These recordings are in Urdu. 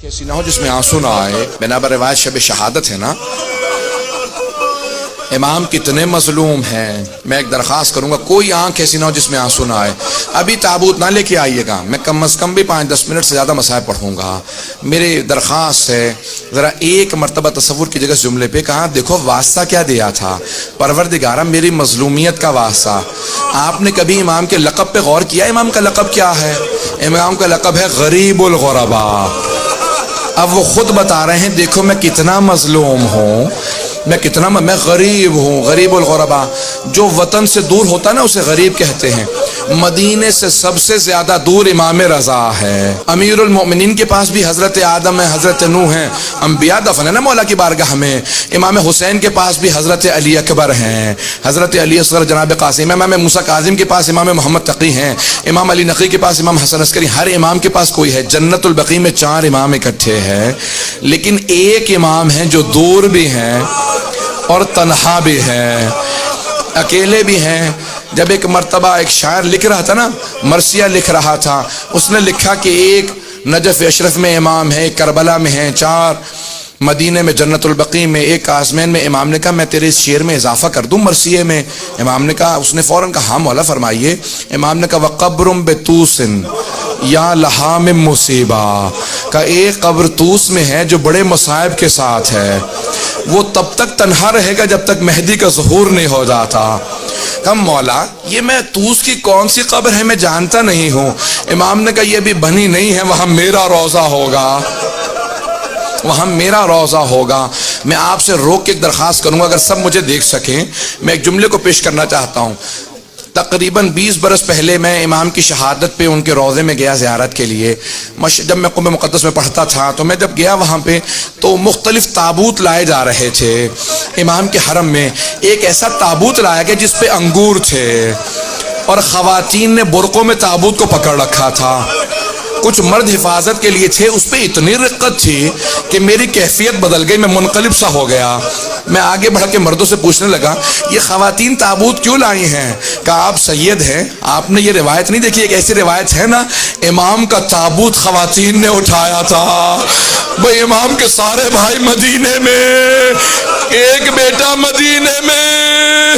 ایسی نہ ہو جس میں آنسو نہ آئے. بنابر روایت شب شہادت ہے نا, امام کتنے مظلوم ہیں. میں ایک درخواست کروں گا, کوئی آنکھ ایسی نہ ہو جس میں آنسو نہ آئے. ابھی تابوت نہ لے کے آئیے گا, میں کم از کم بھی 5-10 منٹ سے زیادہ مسائل پڑھوں گا. میری درخواست ہے ذرا ایک مرتبہ تصور کی جگہ جملے پہ کہا دیکھو واسطہ کیا دیا تھا, پروردگارہ میری مظلومیت کا واسطہ. آپ نے کبھی امام کے لقب پہ غور کیا؟ امام کا لقب کیا ہے؟ امام کا لقب ہے غریب الغرباء. اب وہ خود بتا رہے ہیں دیکھو میں کتنا مظلوم ہوں, میں غریب ہوں. غریب الغرباء, جو وطن سے دور ہوتا ہے نا اسے غریب کہتے ہیں. مدینے سے سب سے زیادہ دور امام رضا ہے. امیر المؤمنین کے پاس بھی حضرت آدم ہے, حضرت نوح ہیں, انبیاء دفن ہے نا مولا کی بارگاہ میں. امام حسین کے پاس بھی حضرت علی اکبر ہیں, حضرت علی اصغر جناب قاسم. امام موسیٰ کاظم کے پاس امام محمد تقی ہیں, امام علی نقی کے پاس امام حسن عسکری. ہر امام کے پاس کوئی ہے. جنت البقیع میں 4 امام اکٹھے ہیں, لیکن ایک امام ہیں جو دور بھی ہیں اور تنہا بھی ہیں, اکیلے بھی ہیں. جب ایک مرتبہ ایک شاعر لکھ رہا تھا نا, مرثیہ لکھ رہا تھا, اس نے لکھا کہ ایک نجف اشرف میں امام ہے, ایک کربلا میں ہیں, 4 مدینے میں جنت البقیع میں, ایک آزمین میں. امام نے کہا میں تیرے اس شعر میں اضافہ کر دوں مرثیے میں؟ امام نے کہا, اس نے فوراً کہا ہاں مولا فرمائیے. امام نے کہا وَقَبْرٌ بِتُوسٍ یا لہا من مصیبہ, کا ایک قبر توس میں ہے جو بڑے مصائب کے ساتھ ہے. وہ تب تک تنہا رہے گا جب تک مہدی کا ظہور نہیں ہو جاتا. کہا مولا یہ میں توس کی کون سی قبر ہے, میں جانتا نہیں ہوں. امام نے کہا یہ بھی بنی نہیں ہے, وہاں میرا روضہ ہوگا, وہاں میرا روضہ ہوگا. میں آپ سے روک کے ایک درخواست کروں گا, اگر سب مجھے دیکھ سکیں, میں ایک جملے کو پیش کرنا چاہتا ہوں. تقریباً 20 برس پہلے میں امام کی شہادت پہ ان کے روضے میں گیا زیارت کے لیے. جب میں قم مقدس میں پڑھتا تھا تو میں جب گیا وہاں پہ تو مختلف تابوت لائے جا رہے تھے امام کے حرم میں. ایک ایسا تابوت لایا گیا جس پہ انگور تھے, اور خواتین نے برقعوں میں تابوت کو پکڑ رکھا تھا. کچھ مرد حفاظت کے لیے تھے. اس پہ اتنی رقت تھی کہ میری کیفیت بدل گئی, میں منقلب سا ہو گیا. میں آگے بڑھ کے مردوں سے پوچھنے لگا یہ خواتین تابوت کیوں لائی ہیں؟ کہا آپ سید ہیں, آپ نے یہ روایت نہیں دیکھی؟ ایک ایسی روایت ہے نا, امام کا تابوت خواتین نے اٹھایا تھا. بھئی امام کے سارے بھائی مدینے میں, ایک بیٹا مدینے میں,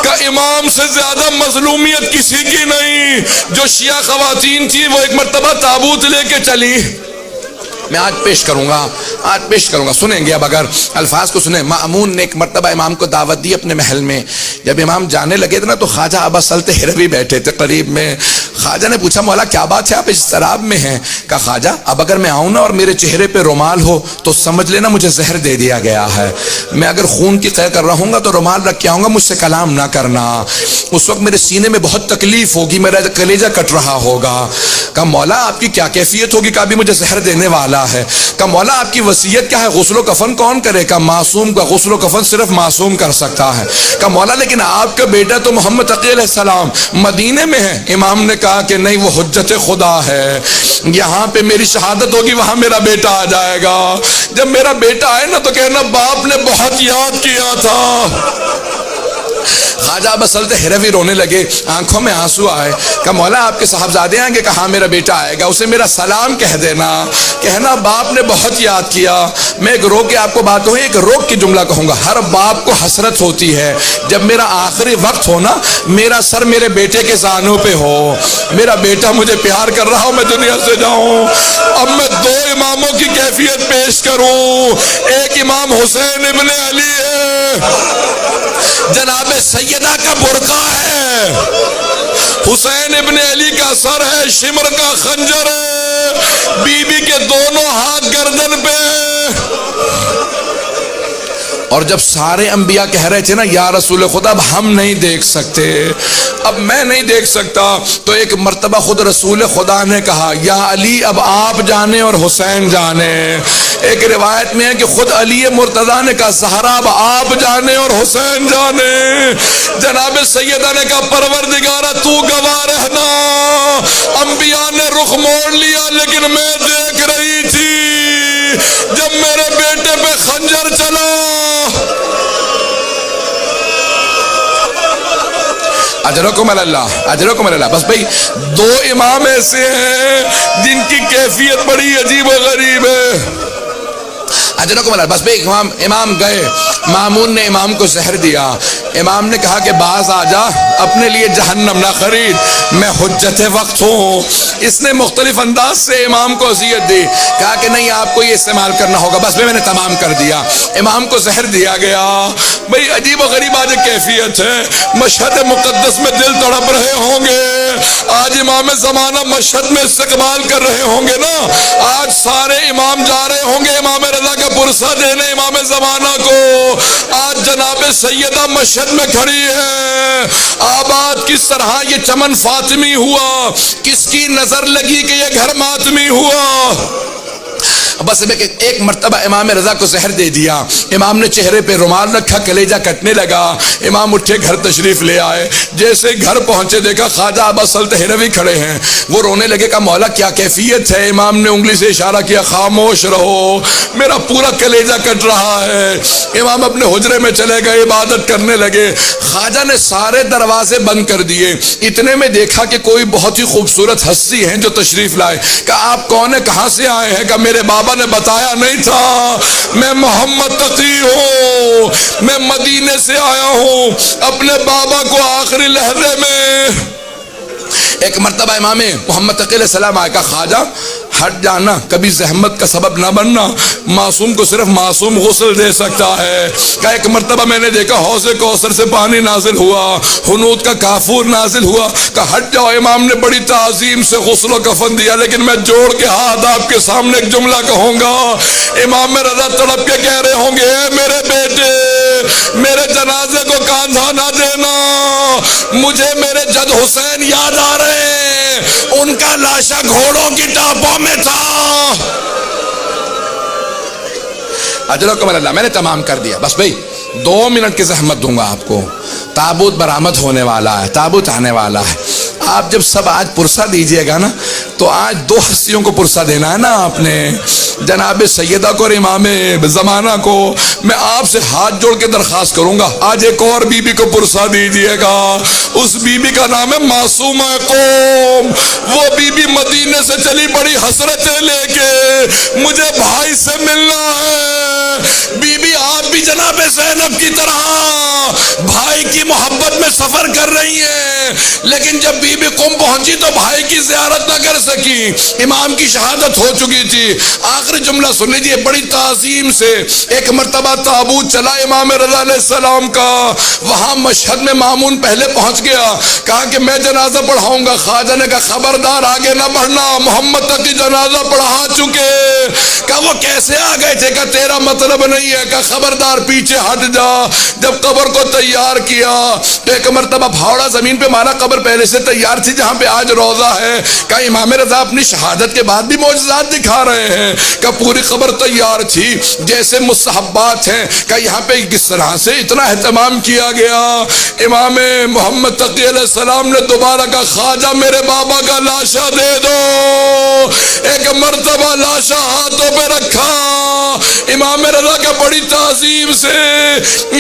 کہ امام سے زیادہ مظلومیت کسی کی نہیں. جو شیعہ خواتین تھی وہ ایک مرتبہ تابوت لے کے چلی. میں آج پیش کروں گا, سنیں گے اب اگر الفاظ کو سنیں. مأمون نے ایک مرتبہ امام کو دعوت دی اپنے محل میں. جب امام جانے لگے تھے نا تو خواجہ ابا سلط ہروی بیٹھے تھے قریب میں. خواجہ نے پوچھا مولا کیا بات ہے, آپ اس شراب میں ہیں؟ کہا خواجہ اب اگر میں آؤں نا اور میرے چہرے پہ رومال ہو تو سمجھ لینا مجھے زہر دے دیا گیا ہے. میں اگر خون کی قے کر رہا ہوں گا تو رومال رکھ کے آؤں گا, مجھ سے کلام نہ کرنا. اس وقت میرے سینے میں بہت تکلیف ہوگی, میرا کلیجہ کٹ رہا ہوگا. کہا مولا آپ کی کیا کیفیت ہوگی؟ کہا بھی مجھے زہر دینے والا ہے. کہا مولا آپ کی وصیت کیا ہے, غسل و کفن کون کرے؟ کہا معصوم کا غسل و کفن صرف معصوم کر سکتا ہے. کہا مولا لیکن آپ کا بیٹا تو محمد تقی علیہ السلام مدینے میں ہے. امام نے کہا کہ نہیں, وہ حجت خدا ہے, یہاں پہ میری شہادت ہوگی وہاں میرا بیٹا آ جائے گا. جب میرا بیٹا آئے نا تو کہنا باپ نے بہت یاد کیا تھا. خواجہ ابا سلط ہروی رونے لگے, آنکھوں میں آنسو آئے. کہا مولا آپ کے صاحبزادے آئیں گے؟ کہا میرا بیٹا آئے گا, اسے میرا سلام کہہ دینا, کہنا باپ نے بہت یاد کیا. میں ایک روک کے آپ کو بات کہوں, ایک روک کی جملہ کہوں گا. ہر باپ کو حسرت ہوتی ہے جب میرا آخری وقت ہو نا, میرا سر میرے بیٹے کے زانوں پہ ہو, میرا بیٹا مجھے پیار کر رہا ہو, میں دنیا سے جاؤں. اب میں 2 اماموں کی کیفیت پیش کروں. ایک امام حسین ابن علی ہے, جناب سیدہ کا برقع ہے. حسین ابن علی کا سر ہے, شمر کا خنجر ہے, بی بی کے دونوں ہاتھ گردن پہ. اور جب سارے انبیاء کہہ رہے تھے نا یا رسول خدا اب ہم نہیں دیکھ سکتے, اب میں نہیں دیکھ سکتا, تو ایک مرتبہ خود رسول خدا نے کہا یا علی اب آپ جانے اور حسین جانے. ایک روایت میں ہے کہ خود علی مرتضیٰ نے کہا زہرا اب آپ جانے اور حسین جانے. جناب سیدہ نے کہا پروردگارہ تو گواہ رہنا, انبیاء نے رخ موڑ لیا لیکن میں دیکھ رہی تھی جب میرے بیٹے پہ خنجر چلا. اجرکم اللہ, اجرکم اللہ. بس بھئی 2 امام ایسے ہیں جن کی کیفیت بڑی عجیب و غریب ہے. اجرکم اللہ. بس بھائی امام گئے, مامون نے امام کو زہر دیا. امام نے کہا کہ باز آ جا, اپنے لیے جہنم نہ خرید, میں حجت وقت ہوں. اس نے مختلف انداز سے امام کو اذیت دی. کہا کہ نہیں, آپ کو یہ استعمال کرنا ہوگا. بس میں نے تمام کر دیا. امام کو زہر دیا گیا. بھئی عجیب و غریب آج کیفیت ہے. مشہد مقدس میں دل تڑپ رہے ہوں گے, آج امام زمانہ مشہد میں استقبال کر رہے ہوں گے نا. آج سارے امام جا رہے ہوں گے امام رضا کا پرسہ دینے امام زمانہ کو. آج جناب سیدہ مشہد میں کھڑی ہے. آباد کس طرح یہ چمن فاطمی ہوا, کس کی نظر لگی کہ یہ گھر ماتمی ہوا. بس ایک مرتبہ امام رضا کو زہر دے دیا. امام نے چہرے پہ رومال رکھا, کلیجہ کٹنے لگا. امام اٹھے, گھر تشریف لے آئے. جیسے گھر پہنچے دیکھا خواجہ ابا سلط ہروی کھڑے ہیں. وہ رونے لگے, کہ مولا کیا کیفیت ہے. امام نے انگلی سے اشارہ کیا, خاموش رہو, میرا پورا کلیجہ کٹ رہا ہے. امام اپنے حجرے میں چلے گئے, عبادت کرنے لگے. خواجہ نے سارے دروازے بند کر دیے. اتنے میں دیکھا کہ کوئی بہت ہی خوبصورت ہستی ہیں جو تشریف لائے. کہا آپ کون ہیں, کہاں سے آئے ہیں. کہ میرے بابا نے بتایا نہیں تھا, میں محمد تقی ہوں, میں مدینے سے آیا ہوں اپنے بابا کو آخری لحظے میں. ایک مرتبہ امام محمد تقی علیہ السلام آئے. کہا خواجہ ہٹ جانا, کبھی زحمت کا سبب نہ بننا, معصوم کو صرف معصوم غسل دے سکتا ہے. کہ ایک مرتبہ میں نے دیکھا حوض کوثر سے پانی نازل ہوا, حنوط کا کافور نازل ہوا. کہ ہٹ جاؤ. امام نے بڑی تعظیم سے غسل و کفن دیا, لیکن میں جوڑ کے ہاتھ آپ کے سامنے ایک جملہ کہوں گا. امام رضا تڑپ کے کہہ رہے ہوں گے, میرے بیٹے میرے جنازے کو کاندھا نہ دینا, مجھے میرے جد حسین یاد آ رہے ہیں, ان کا لاشا گھوڑوں کی ٹاپوں میں تھا. اجرکم اللہ. میں نے تمام کر دیا. بس بھئی 2 منٹ کی زحمت دوں گا آپ کو. تابوت برآمد ہونے والا ہے, تابوت آنے والا ہے. آپ جب سب آج پرسہ دیجئے گا نا, تو آج 2 ہستیوں کو پرسہ دینا ہے نا آپ نے, جناب سیدہ کو اور امام زمانہ کو. میں آپ سے ہاتھ جوڑ کے درخواست کروں گا, آج ایک اور بی بی کو پرسہ دیجئے گا. اس بی بی کا نام ہے معصومہ قوم. وہ بی بی مدینے سے چلی بڑی حسرتیں لے کے, مجھے بھائی سے ملنا ہے. بی بی آپ بھی جناب زینب کی طرح بھائی کی محبت میں سفر کر رہی ہیں, لیکن جب بی بی قم پہنچی تو بھائی کی زیارت نہ کر سکی. امام کی شہادت ہو چکی تھی. آخری جملہ سن لیجیے بڑی تعظیم سے. ایک مرتبہ تابوت چلا امام رضا علیہ السلام کا, وہاں مشہد میں مامون پہلے پہنچ گیا. کہا کہ میں جنازہ پڑھاؤں گا. خواجہ نے کہا خبردار آگے نہ بڑھنا, محمد تقی جنازہ پڑھا چکے. کہا وہ کیسے آ گئے تھے. کہا تیرا مطلب نہیں ہے. کہا خبردار پیچھے ہٹ جا. جب قبر کو تیار کیا تو ایک مرتبہ پھاوڑا زمین پہ مارا, قبر پہلے سے تیار تھی جہاں پہ آج روضہ ہے. کہا امام رضا اپنی شہادت کے بعد بھی معجزات دکھا رہے ہیں. کہا پوری قبر تیار تھی جیسے مستحبات ہیں. کہا یہاں پہ کس طرح سے اتنا اہتمام کیا گیا. امام محمد تقی علیہ السلام نے دوبارہ کہا خواجہ میرے بابا کا لاشا دے دو. ایک مرتبہ لاشا ہاتھوں پہ رکھا, امام رضا کا بڑی تعظیم سے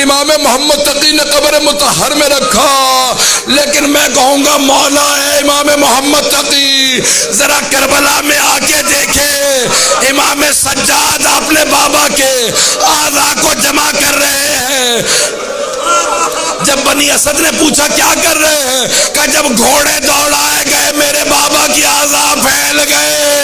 امام محمد تقی نے قبر مطہر میں رکھا. لیکن میں کہوں گا مولا ہے امام محمد تقی, ذرا کربلا میں آ کے دیکھے امام سجاد اپنے بابا کے اعضاء کو جمع کر رہے ہیں. جب بنی اسد نے پوچھا کیا کر رہے ہیں, کہ جب گھوڑے دوڑائے گئے میرے بابا کی اعضاء پھیل گئے.